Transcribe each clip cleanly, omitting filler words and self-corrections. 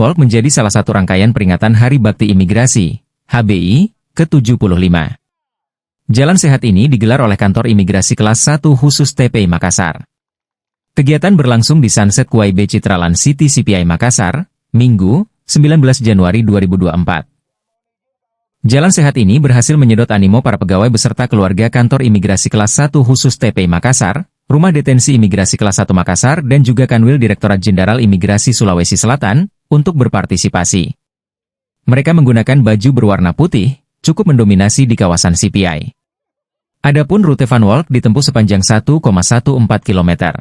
Funwalk menjadi salah satu rangkaian peringatan Hari Bakti Imigrasi, HBI, ke-75. Jalan sehat ini digelar oleh kantor imigrasi kelas 1 khusus TPI Makassar. Kegiatan berlangsung di Sunset QIB Citraland City CPI Makassar, Minggu, 19 Januari 2024. Jalan sehat ini berhasil menyedot animo para pegawai beserta keluarga kantor imigrasi kelas 1 khusus TPI Makassar, Rumah Detensi Imigrasi kelas 1 Makassar dan juga Kanwil Direktorat Jenderal Imigrasi Sulawesi Selatan, untuk berpartisipasi. Mereka menggunakan baju berwarna putih, cukup mendominasi di kawasan CPI. Adapun rute Funwalk ditempuh sepanjang 1,14 km.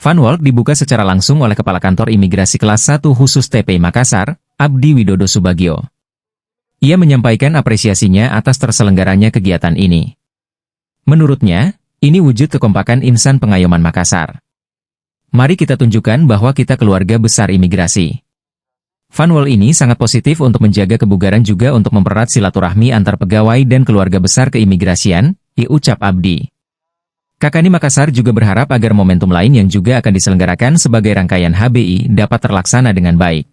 Funwalk dibuka secara langsung oleh Kepala Kantor Imigrasi kelas 1 khusus TPI Makassar, Abdi Widodo Subagio. Ia menyampaikan apresiasinya atas terselenggaranya kegiatan ini. Menurutnya, ini wujud kekompakan insan pengayoman Makassar. Mari kita tunjukkan bahwa kita keluarga besar imigrasi. Funwalk ini sangat positif untuk menjaga kebugaran juga untuk mempererat silaturahmi antar pegawai dan keluarga besar keimigrasian, ucap Abdi. Kakani Makassar juga berharap agar momentum lain yang juga akan diselenggarakan sebagai rangkaian HBI dapat terlaksana dengan baik.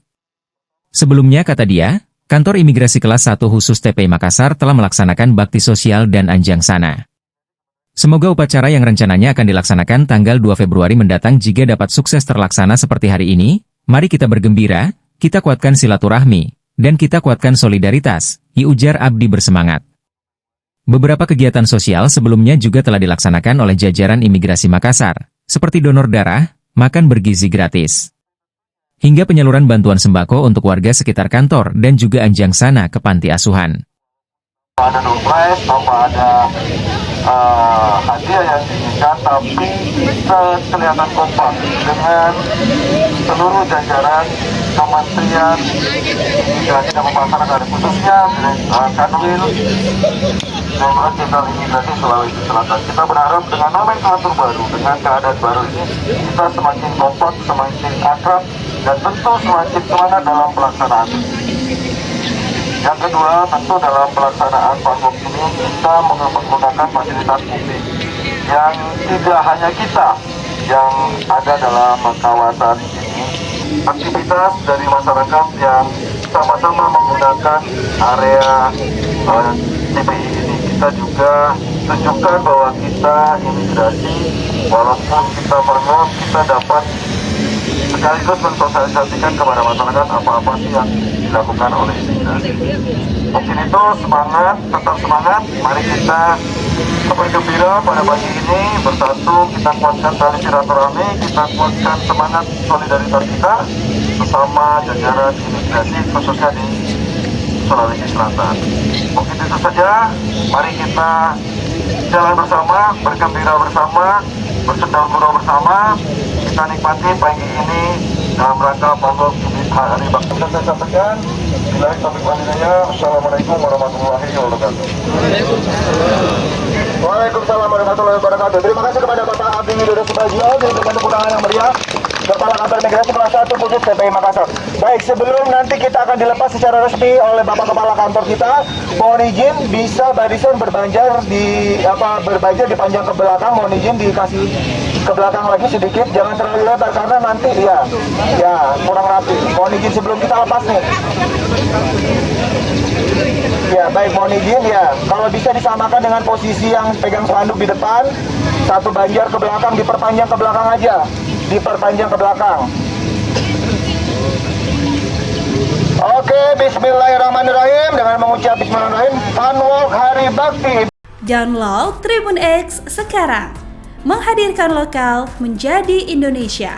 Sebelumnya, kata dia, kantor imigrasi kelas 1 khusus TPI Makassar telah melaksanakan bakti sosial dan anjang sana. Semoga upacara yang rencananya akan dilaksanakan tanggal 2 Februari mendatang jika dapat sukses terlaksana seperti hari ini. Mari kita bergembira, kita kuatkan silaturahmi, dan kita kuatkan solidaritas, ujar Abdi bersemangat. Beberapa kegiatan sosial sebelumnya juga telah dilaksanakan oleh jajaran imigrasi Makassar, seperti donor darah, makan bergizi gratis, hingga penyaluran bantuan sembako untuk warga sekitar kantor dan juga anjang sana ke panti asuhan. Ada surprise, tanpa ada hadiah yang diinginkan, tapi kita kelihatan kompak dengan seluruh jajaran Kementerian Imigrasi dan Pemasarakatan, khususnya Kanwil Direktorat Jenderal Imigrasi Sulawesi Selatan. Kita berharap dengan nomenklatur baru, dengan keadaan baru ini, kita semakin kompak, semakin akrab, dan tentu semakin semangat dalam pelaksanaan. Yang kedua, tentu dalam pelaksanaan Funwalk ini kita menggunakan fasilitas publik yang tidak hanya kita yang ada dalam kawasan ini. Aktivitas dari masyarakat yang sama-sama menggunakan area TPI ini, kita juga tunjukkan bahwa kita imigrasi, walaupun kita Funwalk, kita dapat sekaligus mensosialisasikan kepada masyarakat apa-apa sih yang dilakukan oleh imigrasi. Mungkin itu semangat, tetap semangat. Mari kita bergembira pada pagi ini, bersatu, kita kuatkan tali silaturahmi, kita kuatkan semangat solidaritas kita bersama jajaran imigrasi, khususnya di Sulawesi Selatan. Mungkin itu saja. Mari kita jalan bersama, bergembira bersama, bersendal gurau bersama. Kita nikmati pagi ini dalam rangka Funwalk Hari Bakti. Saya sampaikan, bila topik wanitanya, Assalamualaikum warahmatullahi wabarakatuh. Waalaikumsalam warahmatullahi wabarakatuh. Terima kasih kepada Bapak Abdi Widodo Subagio dengan kepulangan yang meriah, Kepala Kantor Imigrasi kelas 1 khusus TPI Makassar. Baik, sebelum nanti kita akan dilepas secara resmi oleh Bapak Kepala Kantor kita, mohon izin bisa barisan berbanjar di panjang ke belakang, mohon izin dikasih ke belakang lagi sedikit, jangan terlalu lebar karena nanti ya kurang rapi. Mohon izin sebelum kita lepas nih. Ya, baik, mohon izin ya. Kalau bisa disamakan dengan posisi yang pegang spanduk di depan, satu banjar ke belakang, diperpanjang ke belakang aja. Diperpanjang ke belakang. Oke, bismillahirrahmanirrahim. Dengan mengucap bismillahirrahmanirrahim, Funwalk Hari Bakti. Download Tribun X sekarang. Menghadirkan lokal menjadi Indonesia.